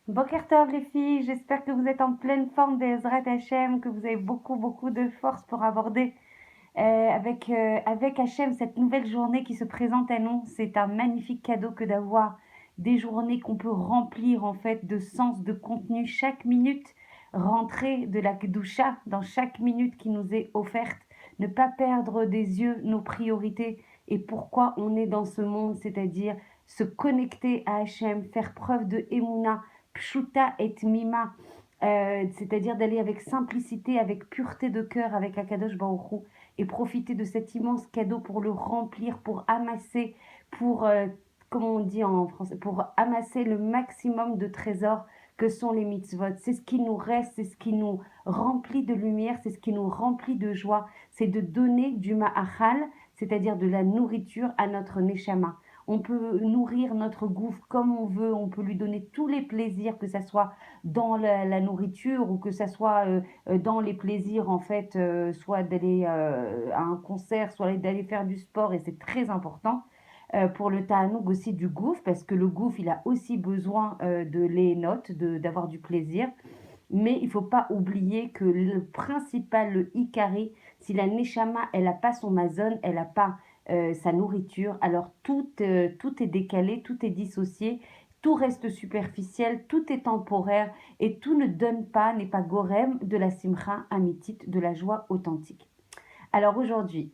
Boker Tov les filles, j'espère que vous êtes en pleine forme Bezrat Hachem, que vous avez beaucoup de force pour aborder avec Hachem cette nouvelle journée qui se présente à nous. C'est un magnifique cadeau que d'avoir des journées qu'on peut remplir en fait de sens, de contenu, chaque minute, rentrer de la Kedusha dans chaque minute qui nous est offerte, ne pas perdre des yeux nos priorités et pourquoi on est dans ce monde, c'est-à-dire se connecter à Hachem, faire preuve de Emouna, Pshuta et Mima, c'est-à-dire d'aller avec simplicité, avec pureté de cœur, avec Akadosh Baruch Hu, et profiter de cet immense cadeau pour le remplir, pour amasser, pour, comment on dit en français, pour amasser le maximum de trésors que sont les mitzvot. C'est ce qui nous reste, c'est ce qui nous remplit de lumière, c'est ce qui nous remplit de joie, c'est de donner du ma'achal, c'est-à-dire de la nourriture à notre neshama. On peut nourrir notre gouffre comme on veut, on peut lui donner tous les plaisirs, que ce soit dans la nourriture ou que ce soit dans les plaisirs, en fait, soit d'aller à un concert, soit d'aller faire du sport, et c'est très important. Pour le Tahanoug aussi du gouffre, parce que le gouffre, il a aussi besoin de les notes, d'avoir du plaisir. Mais il ne faut pas oublier que le principal, le Ikari, si la Neshama, elle n'a pas son mazon, elle n'a pas sa nourriture, alors tout est décalé, tout est dissocié, tout reste superficiel, tout est temporaire et tout ne donne pas, n'est pas gorem de la simcha amitit, de la joie authentique. Alors aujourd'hui,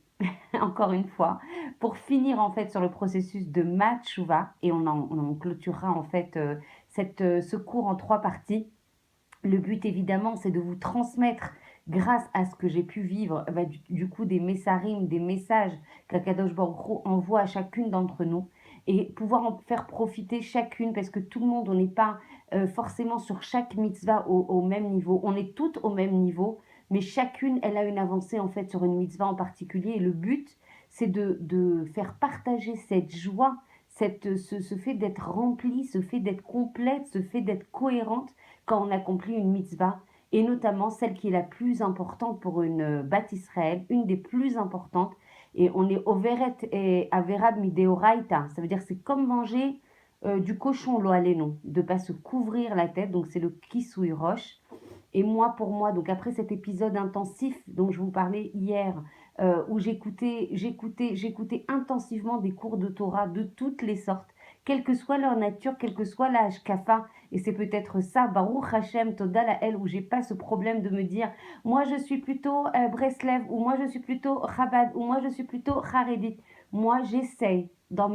encore une fois, pour finir en fait sur le processus de Matshuva, et on clôturera en fait ce cours en 3 parties. Le but, évidemment, c'est de vous transmettre, grâce à ce que j'ai pu vivre, du coup, des messarim, des messages qu'Akadosh Baruch Hu envoie à chacune d'entre nous, et pouvoir en faire profiter chacune, parce que tout le monde, on n'est pas forcément sur chaque mitzvah au même niveau. On est toutes au même niveau, mais chacune, elle a une avancée, en fait, sur une mitzvah en particulier. Et le but, c'est de faire partager cette joie, ce fait d'être remplie, ce fait d'être complète, ce fait d'être cohérente quand on accomplit une mitzvah, et notamment celle qui est la plus importante pour une Bat Israël, une des plus importantes. Et on est overet et averab mideoraita. Ça veut dire que c'est comme manger du cochon lo aleno, de pas se couvrir la tête. Donc c'est le kisui roche. Et moi, pour moi, donc après cet épisode intensif dont je vous parlais hier, où j'écoutais intensivement des cours de Torah de toutes les sortes, quelle que soit leur nature, quel que soit l'âge kafa, et c'est peut-être ça, Baruch Hashem, Toda Lael, où j'ai pas ce problème de me dire, moi je suis plutôt Breslev, ou moi je suis plutôt Chabad, ou moi je suis plutôt Haredit. Moi j'essaye,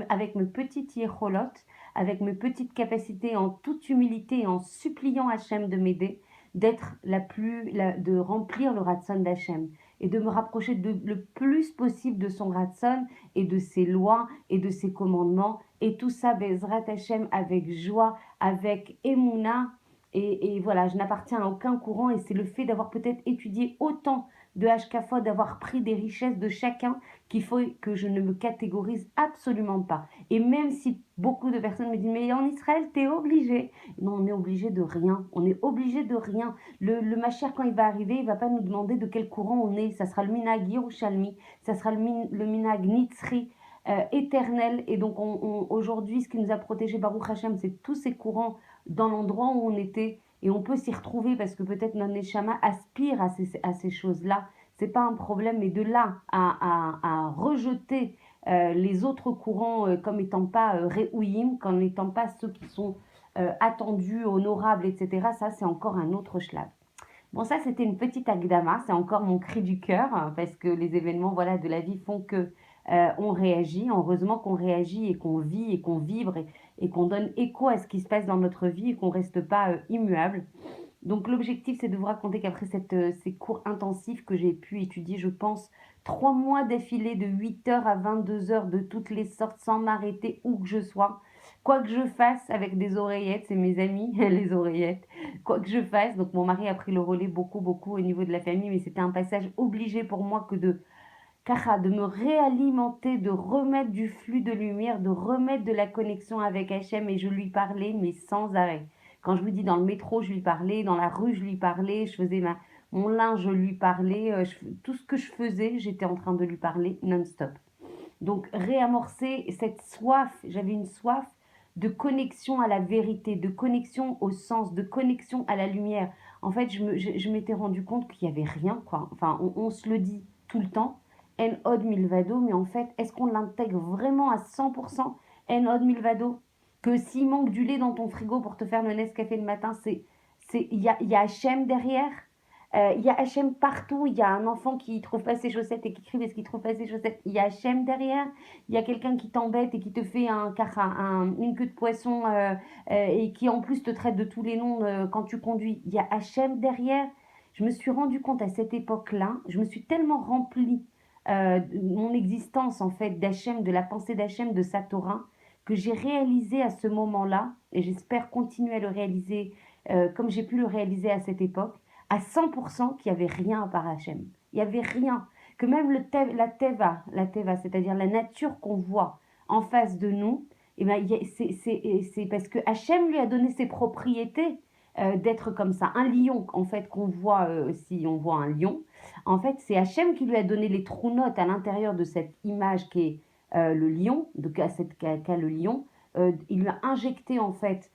avec mes petites yécholotes, avec mes petites capacités, en toute humilité et en suppliant Hashem de m'aider, de remplir le Ratson d'Hachem et de me rapprocher le plus possible de son Ratson et de ses lois et de ses commandements, et tout ça Bezrat Hachem avec joie, avec Emouna, et voilà, je n'appartiens à aucun courant, et c'est le fait d'avoir peut-être étudié autant de Hashkafot, d'avoir pris des richesses de chacun, qu'il faut que je ne me catégorise absolument pas. Et même si beaucoup de personnes me disent mais en Israël t'es obligé, non, on est obligé de rien. On est obligé de rien. Le Mashiach, quand il va arriver, il va pas nous demander de quel courant on est. Ça sera le Minag Yerushalmi, ça sera le Minag Nitzri, éternel. Et donc, aujourd'hui, ce qui nous a protégé, Baruch Hashem, c'est tous ces courants dans l'endroit où on était. Et on peut s'y retrouver parce que peut-être notre Neshama aspire à ces choses-là. C'est pas un problème, mais de là à rejeter les autres courants comme étant pas réouïm, comme n'étant pas ceux qui sont attendus, honorables, etc. Ça, c'est encore un autre schlag. Bon, ça, c'était une petite agdama, c'est encore mon cri du cœur, hein, parce que les événements voilà, de la vie font que on réagit. Heureusement qu'on réagit et qu'on vit et qu'on vibre et qu'on donne écho à ce qui se passe dans notre vie et qu'on ne reste pas immuable. Donc l'objectif, c'est de vous raconter qu'après ces cours intensifs que j'ai pu étudier, je pense, 3 mois d'affilée de 8 heures à 22 heures de toutes les sortes, sans m'arrêter où que je sois, quoi que je fasse avec des oreillettes, c'est mes amis, les oreillettes, quoi que je fasse. Donc mon mari a pris le relais beaucoup au niveau de la famille, mais c'était un passage obligé pour moi que de me réalimenter, de remettre du flux de lumière, de remettre de la connexion avec Hachem, et je lui parlais, mais sans arrêt. Quand je vous dis dans le métro, je lui parlais, dans la rue, je lui parlais, je faisais mon linge, je lui parlais, tout ce que je faisais, j'étais en train de lui parler non-stop. Donc réamorcer cette soif, j'avais une soif de connexion à la vérité, de connexion au sens, de connexion à la lumière. En fait, je m'étais rendu compte qu'il n'y avait rien, quoi. Enfin, on se le dit tout le temps, En od milvado, mais en fait, est-ce qu'on l'intègre vraiment à 100% En od milvado? Que s'il manque du lait dans ton frigo pour te faire le Nescafé le matin, il y a Hachem derrière. Il y a Hachem partout. Il y a un enfant qui trouve pas ses chaussettes et qui crie parce qu'il trouve pas ses chaussettes. Il y a Hachem derrière. Il y a quelqu'un qui t'embête et qui te fait une queue de poisson et qui en plus te traite de tous les noms quand tu conduis. Il y a Hachem derrière. Je me suis rendu compte à cette époque-là, je me suis tellement remplie de mon existence en fait d'Hachem, de la pensée d'Hachem, de sa Torah, que j'ai réalisé à ce moment-là, et j'espère continuer à le réaliser comme j'ai pu le réaliser à cette époque, à 100% qu'il n'y avait rien à part Hachem. Il n'y avait rien. Que même la teva, c'est-à-dire la nature qu'on voit en face de nous, eh ben, c'est parce que Hachem lui a donné ses propriétés d'être comme ça. Un lion, en fait, qu'on voit, si on voit un lion, en fait, c'est Hachem qui lui a donné les trous notes à l'intérieur de cette image qui est le lion, qu'a le lion. Il lui a injecté, en fait,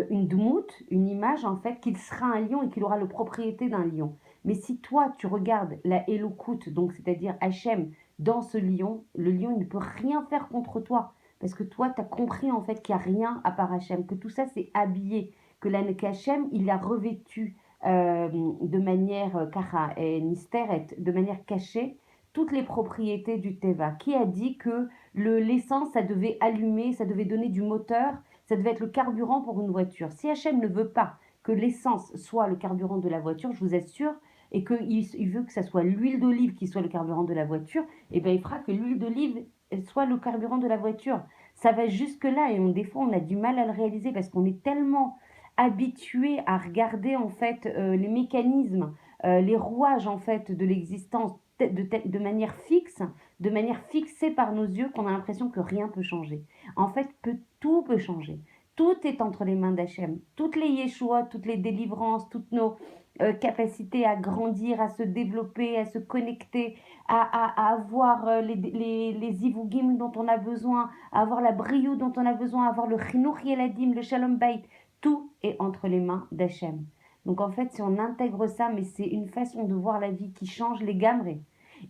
une dmout, une image en fait, qu'il sera un lion et qu'il aura la propriété d'un lion. Mais si toi, tu regardes la Elokut, donc c'est-à-dire Hachem, dans ce lion, le lion ne peut rien faire contre toi. Parce que toi, tu as compris en fait qu'il n'y a rien à part Hachem, que tout ça c'est habillé, qu'Hachem, il a revêtu de manière kara et nisteret, de manière cachée, toutes les propriétés du Teva. Qui a dit que l'essence, ça devait allumer, ça devait donner du moteur, ça devait être le carburant pour une voiture. Si Hachem ne veut pas que l'essence soit le carburant de la voiture, je vous assure, et qu'il veut que ça soit l'huile d'olive qui soit le carburant de la voiture, eh bien il fera que l'huile d'olive soit le carburant de la voiture. Ça va jusque-là et des fois on a du mal à le réaliser parce qu'on est tellement habitué à regarder en fait les mécanismes, les rouages en fait de l'existence de manière fixe, de manière fixée par nos yeux qu'on a l'impression que rien peut changer. En fait, tout peut changer. Tout est entre les mains d'Hachem. Toutes les Yeshua, toutes les délivrances, toutes nos capacités à grandir, à se développer, à se connecter, à avoir les ivugim dont on a besoin, à avoir la brio dont on a besoin, à avoir le chinuch yeladim, le shalom bayit. Tout est entre les mains d'Hachem. Donc en fait, si on intègre ça, mais c'est une façon de voir la vie qui change les gamres.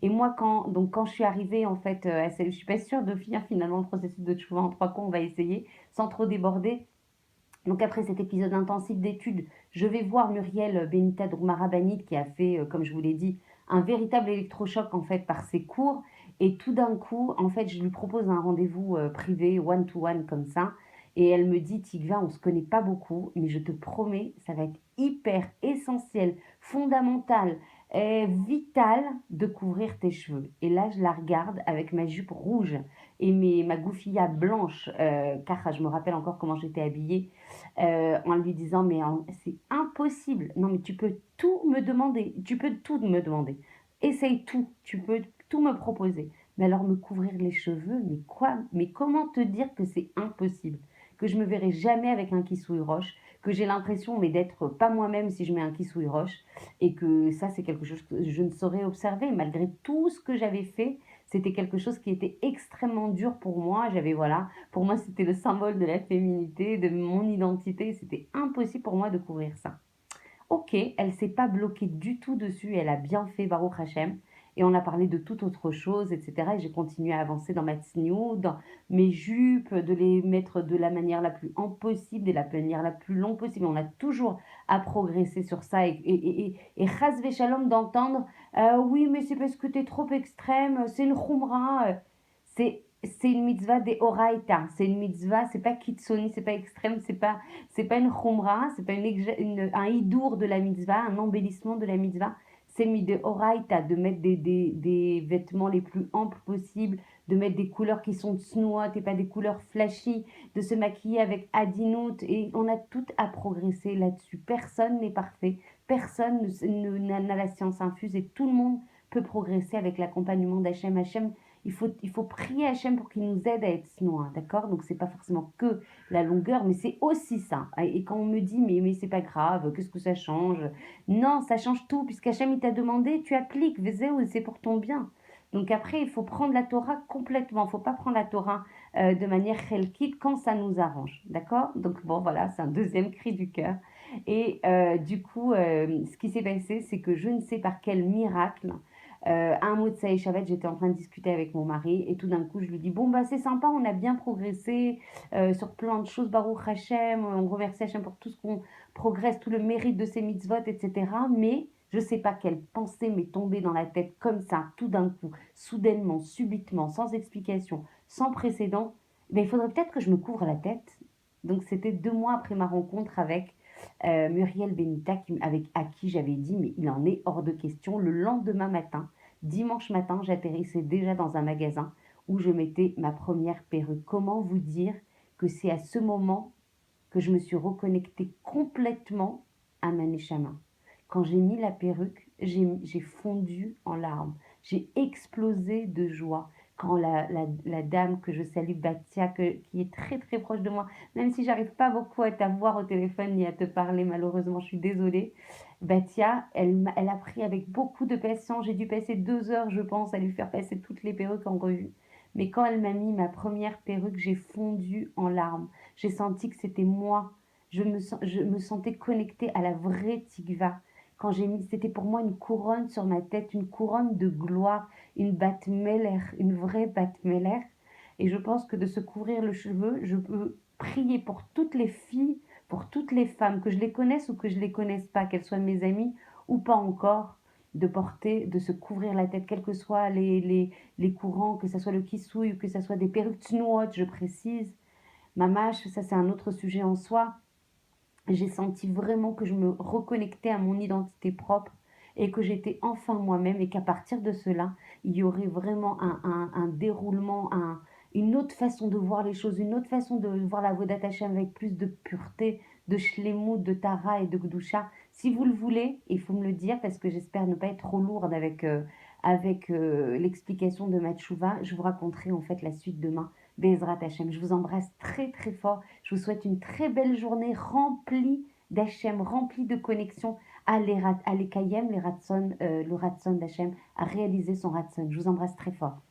Et moi, quand je suis arrivée, en fait, je ne suis pas sûre de finir finalement le processus de tchouva en 3 coups, on va essayer, sans trop déborder. Donc après cet épisode intensif d'études, je vais voir Muriel Benita Dourmarabanit qui a fait, comme je vous l'ai dit, un véritable électrochoc en fait par ses cours. Et tout d'un coup, en fait, je lui propose un rendez-vous privé, one-to-one comme ça. Et elle me dit, Tigva, on ne se connaît pas beaucoup, mais je te promets, ça va être hyper essentiel, fondamental, vital de couvrir tes cheveux. Et là, je la regarde avec ma jupe rouge et ma goufilla blanche, car je me rappelle encore comment j'étais habillée, en lui disant, mais c'est impossible. Non, mais tu peux tout me demander. Tu peux tout me demander. Essaye tout. Tu peux tout me proposer. Mais alors me couvrir les cheveux, mais quoi? Mais comment te dire que c'est impossible? Que je me verrai jamais avec un kissouille roche, que j'ai l'impression mais d'être pas moi-même si je mets un kissouille roche, et que ça c'est quelque chose que je ne saurais observer malgré tout ce que j'avais fait. C'était quelque chose qui était extrêmement dur pour moi. Voilà, pour moi c'était le symbole de la féminité, de mon identité. C'était impossible pour moi de couvrir ça. Ok, elle s'est pas bloquée du tout dessus, elle a bien fait Baruch Hashem. Et on a parlé de toute autre chose, etc. Et j'ai continué à avancer dans ma tsniout, dans mes jupes, de les mettre de la manière la plus ample possible, de la manière la plus longue possible. On a toujours à progresser sur ça. Et chas shalom d'entendre oui, mais c'est parce que tu es trop extrême, c'est une khumra. C'est une mitzvah des oraita, c'est une mitzvah, c'est pas kitsoni, c'est pas extrême, c'est pas une khumra, c'est pas un hidour de la mitzvah, un embellissement de la mitzvah. C'est une de oraita, de mettre des vêtements les plus amples possibles, de mettre des couleurs qui sont tsnuot et pas des couleurs flashy, de se maquiller avec adinout. Et on a tout à progresser là-dessus. Personne n'est parfait, personne n'a la science infuse et tout le monde peut progresser avec l'accompagnement d'Hachem. Il faut prier Hachem pour qu'il nous aide à être snois, d'accord? Donc c'est pas forcément que la longueur, mais c'est aussi ça. Et quand on me dit mais c'est pas grave, qu'est-ce que ça change? Non, ça change tout, puisqu'Hachem il t'a demandé, tu appliques, vezéou, c'est pour ton bien. Donc après, il faut prendre la Torah complètement. Il ne faut pas prendre la Torah de manière chelkit quand ça nous arrange, d'accord? Donc bon, voilà, c'est un deuxième cri du cœur et du coup, ce qui s'est passé, c'est que je ne sais par quel miracle, un Motsei Shabbat, j'étais en train de discuter avec mon mari et tout d'un coup, je lui dis: «Bon, bah, c'est sympa, on a bien progressé, sur plein de choses, Baruch Hashem, on remercie Hashem pour tout ce qu'on progresse, tout le mérite de ces mitzvot et cetera, mais je ne sais pas quelle pensée m'est tombée dans la tête comme ça, tout d'un coup, soudainement, subitement, sans explication, sans précédent, mais il faudrait peut-être que je me couvre la tête.» Donc c'était 2 mois après ma rencontre avec Muriel Benita, à qui j'avais dit, mais il en est hors de question. Le lendemain matin, dimanche matin, j'atterrissais déjà dans un magasin où je mettais ma première perruque. Comment vous dire que c'est à ce moment que je me suis reconnectée complètement à ma neshama. Quand j'ai mis la perruque, j'ai fondu en larmes. J'ai explosé de joie. Quand la dame que je salue, Batia, qui est très très proche de moi, même si j'arrive pas beaucoup à t'avoir au téléphone ni à te parler, malheureusement, je suis désolée. Batia, elle a pris avec beaucoup de patience. J'ai dû passer 2 heures, je pense, à lui faire passer toutes les perruques en revue. Mais quand elle m'a mis ma première perruque, j'ai fondu en larmes. J'ai senti que c'était moi. Je me sentais connectée à la vraie Tikva. Quand j'ai mis, c'était pour moi une couronne sur ma tête, une couronne de gloire, une Bat Meler, une vraie Bat Meler. Et je pense que de se couvrir le cheveu, je peux prier pour toutes les filles, pour toutes les femmes, que je les connaisse ou que je les connaisse pas, qu'elles soient mes amies ou pas encore, de porter, de se couvrir la tête, quels que soient les courants, que ce soit le kissouille ou que ce soit des perruques tnouot, je précise. Mamache, ça c'est un autre sujet en soi. J'ai senti vraiment que je me reconnectais à mon identité propre et que j'étais enfin moi-même et qu'à partir de cela, il y aurait vraiment un déroulement, une autre façon de voir les choses, une autre façon de voir la Vodat Hashem avec plus de pureté, de shlemut, de tara et de gdusha. Si vous le voulez, il faut me le dire parce que j'espère ne pas être trop lourde avec l'explication de ma tchouva. Je vous raconterai en fait la suite demain. Bezrat Hashem. Je vous embrasse très très fort. Je vous souhaite une très belle journée remplie d'Hachem, remplie de connexion à l'Ekayem, le Ratson d'Hachem, à réaliser son Ratson. Je vous embrasse très fort.